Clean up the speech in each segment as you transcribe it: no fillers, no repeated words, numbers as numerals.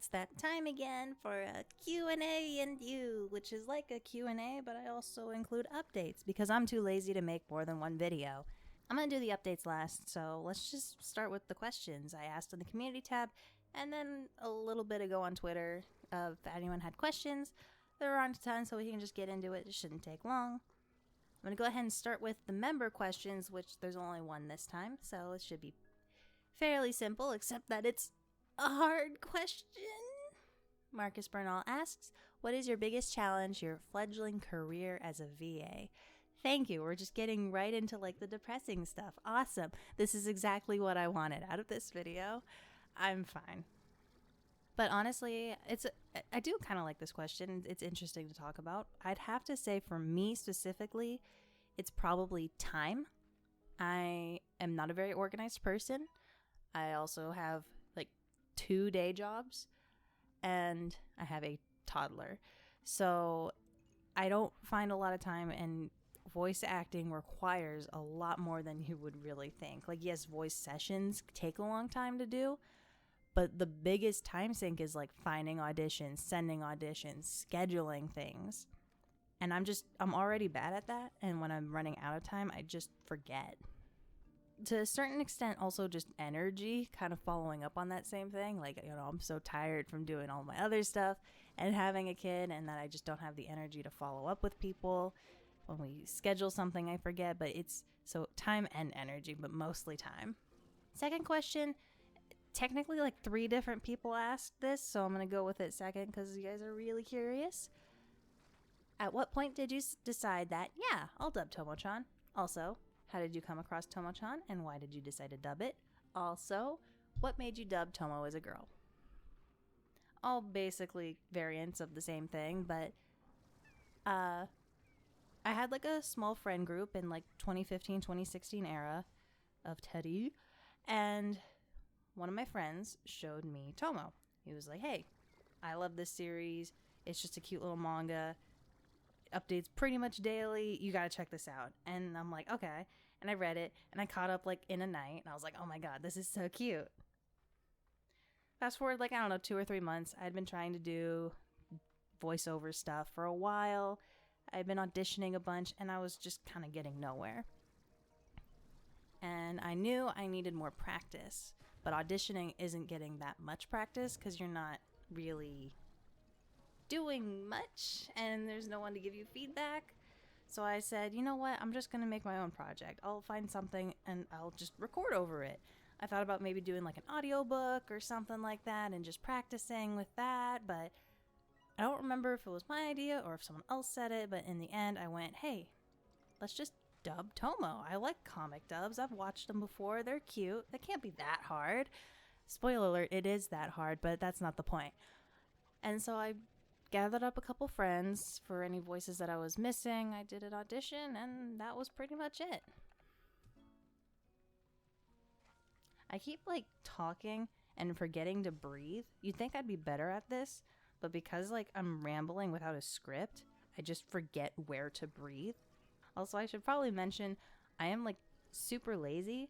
It's that time again for a Q&A and you, which is like a Q&A, but I also include updates because I'm too lazy to make more than one video. I'm going to do the updates last, so let's just start with the questions I asked in the community tab, and then a little bit ago on Twitter if anyone had questions. There aren't a ton, so we can just get into it. It shouldn't take long. I'm going to go ahead and start with the member questions, which there's only one this time, so it should be fairly simple, except that it's a hard question. Marcus Bernal asks, what is your biggest challenge your fledgling career as a VA? Thank you. We're just getting right into like the depressing stuff. Awesome. This is exactly what I wanted out of this video. I'm fine. But honestly, I do kind of like this question. It's interesting to talk about. I'd have to say for me specifically, it's probably time. I am not a very organized person. I also have like 2 day jobs and I have a toddler. So I don't find a lot of time, and voice acting requires a lot more than you would really think. Like, yes, voice sessions take a long time to do, but the biggest time sink is like finding auditions, sending auditions, scheduling things. And I'm already bad at that. And when I'm running out of time, I just forget. To a certain extent, also just energy, kind of following up on that same thing. Like, I'm so tired from doing all my other stuff and having a kid, and that I just don't have the energy to follow up with people. When we schedule something, I forget, but it's so time and energy, but mostly time. Second question, technically like 3 different people asked this, so I'm going to go with it second because you guys are really curious. At what point did you decide that, yeah, I'll dub Tomo-chan? Also, how did you come across Tomo-chan and why did you decide to dub it? Also, what made you dub Tomo as a girl? All basically variants of the same thing, but I had like a small friend group in like 2015, 2016 era of Teddy, and one of my friends showed me Tomo. He was like, hey, I love this series. It's just a cute little manga. Updates pretty much daily. You gotta check this out. And I'm like, okay. And I read it and I caught up like in a night. And I was like, oh my god, this is so cute. Fast forward like, I don't know, 2 or 3 months. I'd been trying to do voiceover stuff for a while. I'd been auditioning a bunch and I was just kind of getting nowhere. And I knew I needed more practice. But auditioning isn't getting that much practice because you're not really doing much and there's no one to give you feedback. So I said, you know what, I'm just going to make my own project. I'll find something and I'll just record over it. I thought about maybe doing like an audiobook or something like that and just practicing with that, but I don't remember if it was my idea or if someone else said it, but in the end I went, hey, let's just dub Tomo. I like comic dubs. I've watched them before. They're cute. They can't be that hard. Spoiler alert, it is that hard, but that's not the point. And so I gathered up a couple friends for any voices that I was missing. I did an audition, and that was pretty much it. I keep like talking and forgetting to breathe. You'd think I'd be better at this, but because like I'm rambling without a script, I just forget where to breathe. Also, I should probably mention I am like super lazy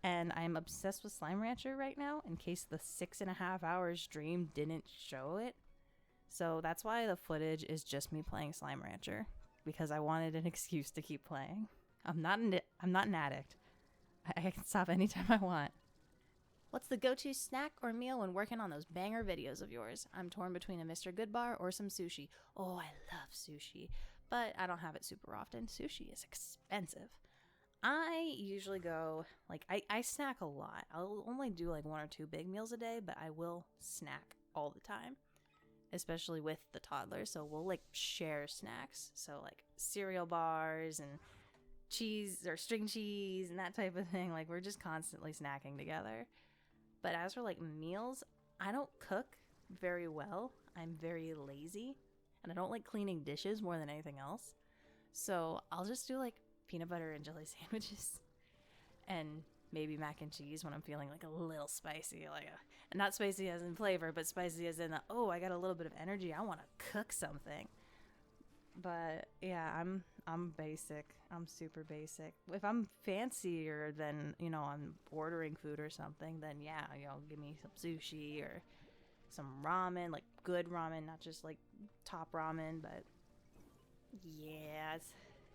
and I'm obsessed with Slime Rancher right now in case the 6.5 hour stream didn't show it. So that's why the footage is just me playing Slime Rancher, because I wanted an excuse to keep playing. I'm not an addict. I can stop anytime I want. What's the go-to snack or meal when working on those banger videos of yours? I'm torn between a Mr. Goodbar or some sushi. Oh, I love sushi, but I don't have it super often. Sushi is expensive. I usually go, like, I snack a lot. I'll only do like 1 or 2 big meals a day, but I will snack all the time, especially with the toddler. So we'll like share snacks. So like cereal bars and cheese or string cheese and that type of thing. Like, we're just constantly snacking together. But as for like meals, I don't cook very well. I'm very lazy and I don't like cleaning dishes more than anything else. So I'll just do like peanut butter and jelly sandwiches and maybe mac and cheese when I'm feeling like a little spicy, like not spicy as in flavor, but spicy as in I got a little bit of energy. I want to cook something. But yeah, I'm basic. I'm super basic. If I'm fancier than, I'm ordering food or something, then yeah, give me some sushi or some ramen, like good ramen, not just like top ramen, but yeah,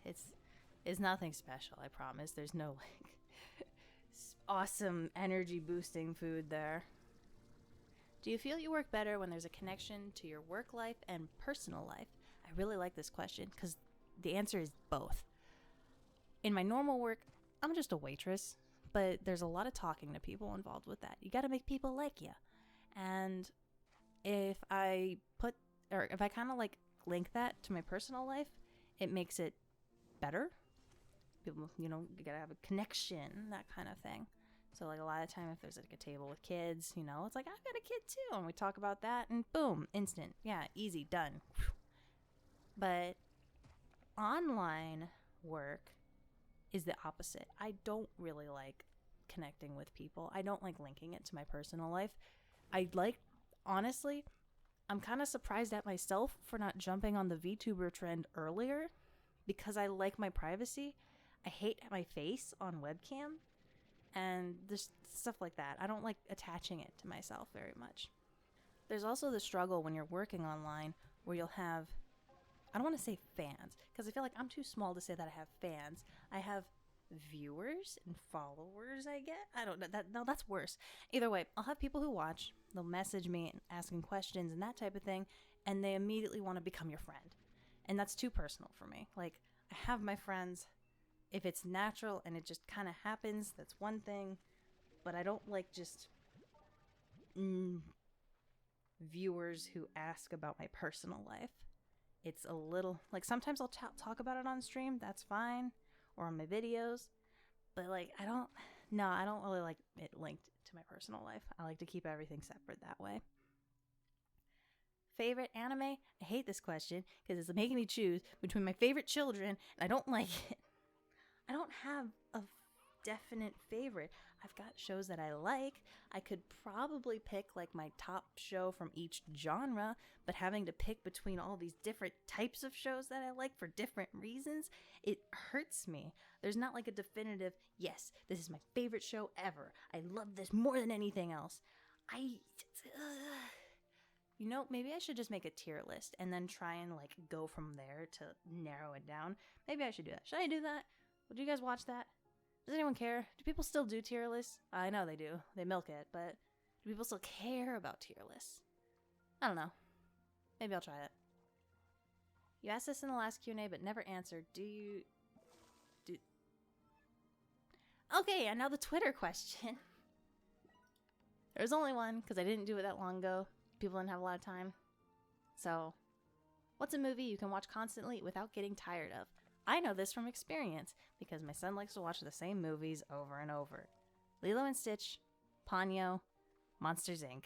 it's nothing special, I promise. There's no like awesome energy boosting food there. Do you feel you work better when there's a connection to your work life and personal life? I really like this question because the answer is both. In my normal work, I'm just a waitress, but there's a lot of talking to people involved with that. You got to make people like you. And if I kind of like link that to my personal life, it makes it better. People, you got to have a connection, that kind of thing. So like a lot of time if there's like a table with kids, it's like I've got a kid too, and we talk about that and boom, instant. Yeah, easy, done. But online work is the opposite. I don't really like connecting with people. I don't like linking it to my personal life. Honestly, I'm kind of surprised at myself for not jumping on the VTuber trend earlier because I like my privacy. I hate my face on webcam and there's stuff like that. I don't like attaching it to myself very much. There's also the struggle when you're working online where you'll have, I don't want to say fans because I feel like I'm too small to say that I have fans. I have viewers and followers, I get. I don't know. That's worse. Either way, I'll have people who watch. They'll message me and asking questions and that type of thing, and they immediately want to become your friend. And that's too personal for me. Like, I have my friends. If it's natural and it just kind of happens, that's one thing. But I don't like just viewers who ask about my personal life. It's a little, like, sometimes I'll talk about it on stream. That's fine. Or on my videos. But, like, I don't really like it linked to my personal life. I like to keep everything separate that way. Favorite anime? I hate this question because it's making me choose between my favorite children and I don't like it. I don't have a definite favorite. I've got shows that I like. I could probably pick like my top show from each genre, but having to pick between all these different types of shows that I like for different reasons, it hurts me. There's not like a definitive, yes, this is my favorite show ever. I love this more than anything else. Maybe I should just make a tier list and then try and like go from there to narrow it down. Maybe I should do that. Should I do that? Would you guys watch that? Does anyone care? Do people still do tier lists? I know they do. They milk it, but do people still care about tier lists? I don't know. Maybe I'll try it. You asked this in the last Q&A but never answered. Okay, and now the Twitter question. There was only one because I didn't do it that long ago. People didn't have a lot of time. So, what's a movie you can watch constantly without getting tired of? I know this from experience because my son likes to watch the same movies over and over. Lilo and Stitch, Ponyo, Monsters, Inc.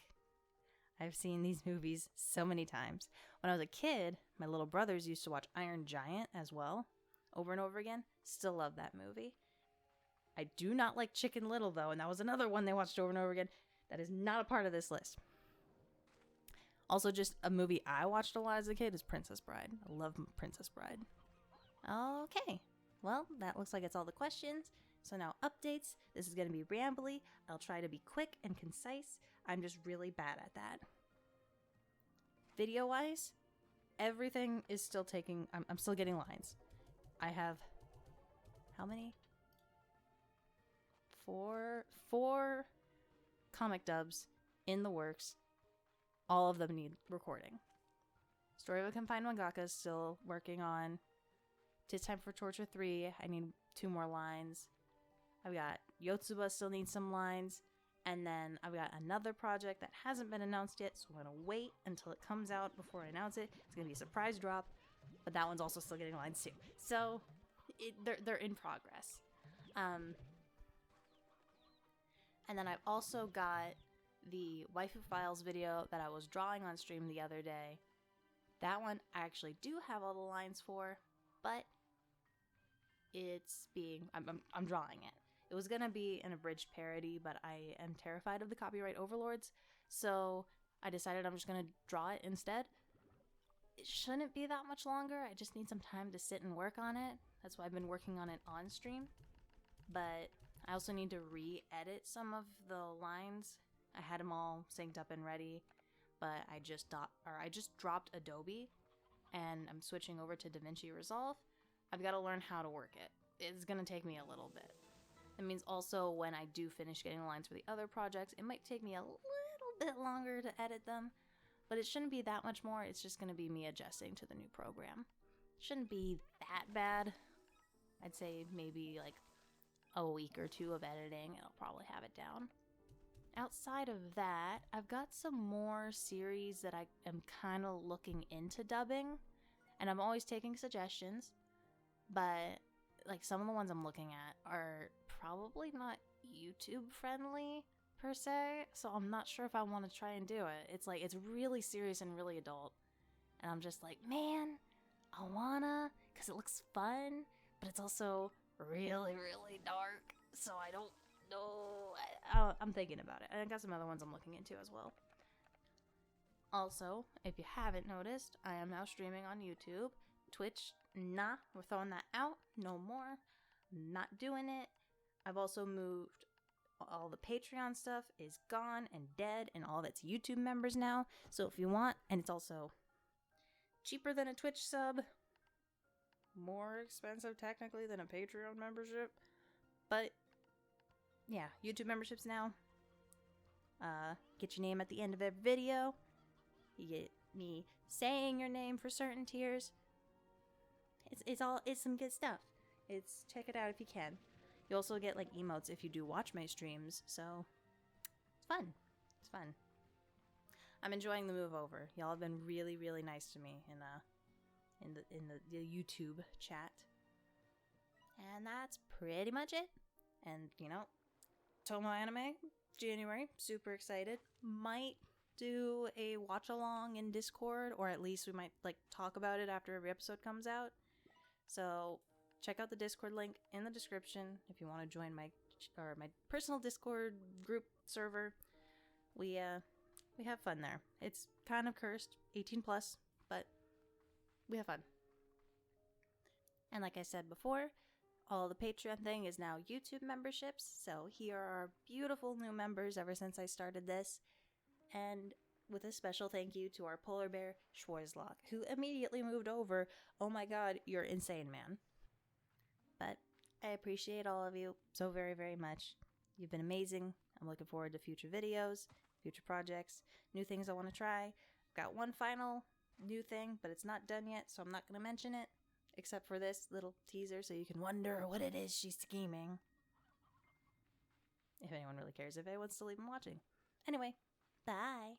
I've seen these movies so many times. When I was a kid, my little brothers used to watch Iron Giant as well, over and over again. Still love that movie. I do not like Chicken Little though, and that was another one they watched over and over again. That is not a part of this list. Also, just a movie I watched a lot as a kid is Princess Bride. I love Princess Bride. Okay, well, that looks like it's all the questions. So now updates. This is going to be rambly. I'll try to be quick and concise. I'm just really bad at that. Video-wise, everything is still taking... I'm still getting lines. I have... How many? Four comic dubs in the works. All of them need recording. Story of a Confined Mangaka is still working on. Tis Time for Torture 3. I need 2 more lines. I've got Yotsuba still needs some lines. And then I've got another project that hasn't been announced yet, so I'm going to wait until it comes out before I announce it. It's going to be a surprise drop, but that one's also still getting lines too. So they're in progress. And then I've also got the Waifu Files video that I was drawing on stream the other day. That one I actually do have all the lines for, but I'm drawing it. It was gonna be an abridged parody, but I am terrified of the copyright overlords, so I decided I'm just gonna draw it instead. It shouldn't be that much longer. I just need some time to sit and work on it. That's why I've been working on it on stream. But I also need to re-edit some of the lines. I had them all synced up and ready, but I just dropped Adobe and I'm switching over to DaVinci Resolve. I've got to learn how to work it. It's going to take me a little bit. That means also when I do finish getting the lines for the other projects, it might take me a little bit longer to edit them, but it shouldn't be that much more. It's just going to be me adjusting to the new program. Shouldn't be that bad. I'd say maybe like a week or two of editing, and I'll probably have it down. Outside of that, I've got some more series that I am kind of looking into dubbing, and I'm always taking suggestions, but like some of the ones I'm looking at are probably not YouTube friendly per se, so I'm not sure if I want to try and do it. It's like, it's really serious and really adult, and I'm just like, man, I wanna, because it looks fun, but it's also really, really dark, so I don't know. I'm thinking about it. I got some other ones I'm looking into as well. Also, if you haven't noticed, I am now streaming on YouTube. Twitch, nah, we're throwing that out. No more. Not doing it. I've also moved. All the Patreon stuff is gone and dead, and all that's YouTube members now. So if you want, and it's also cheaper than a Twitch sub, more expensive technically than a Patreon membership, but yeah, YouTube memberships now. Get your name at the end of every video. You get me saying your name for certain tiers. It's some good stuff. Check it out if you can. You also get like emotes if you do watch my streams, so it's fun. It's fun. I'm enjoying the move over. Y'all have been really, really nice to me in the YouTube chat. And that's pretty much it. And Tomo Anime, January, super excited. Might do a watch along in Discord, or at least we might like talk about it after every episode comes out. So check out the Discord link in the description if you want to join my personal Discord group server. We have fun there. It's kind of cursed, 18 plus, but we have fun. And like I said before, all the Patreon thing is now YouTube memberships. So here are beautiful new members ever since I started this. And with a special thank you to our polar bear, Schwarzlock, who immediately moved over. Oh my god, you're insane, man. But I appreciate all of you so very, very much. You've been amazing. I'm looking forward to future videos, future projects, new things I want to try. I've got one final new thing, but it's not done yet, so I'm not going to mention it, except for this little teaser so you can wonder what it is she's scheming. If anyone really cares, if anyone wants to leave them watching. Anyway, bye.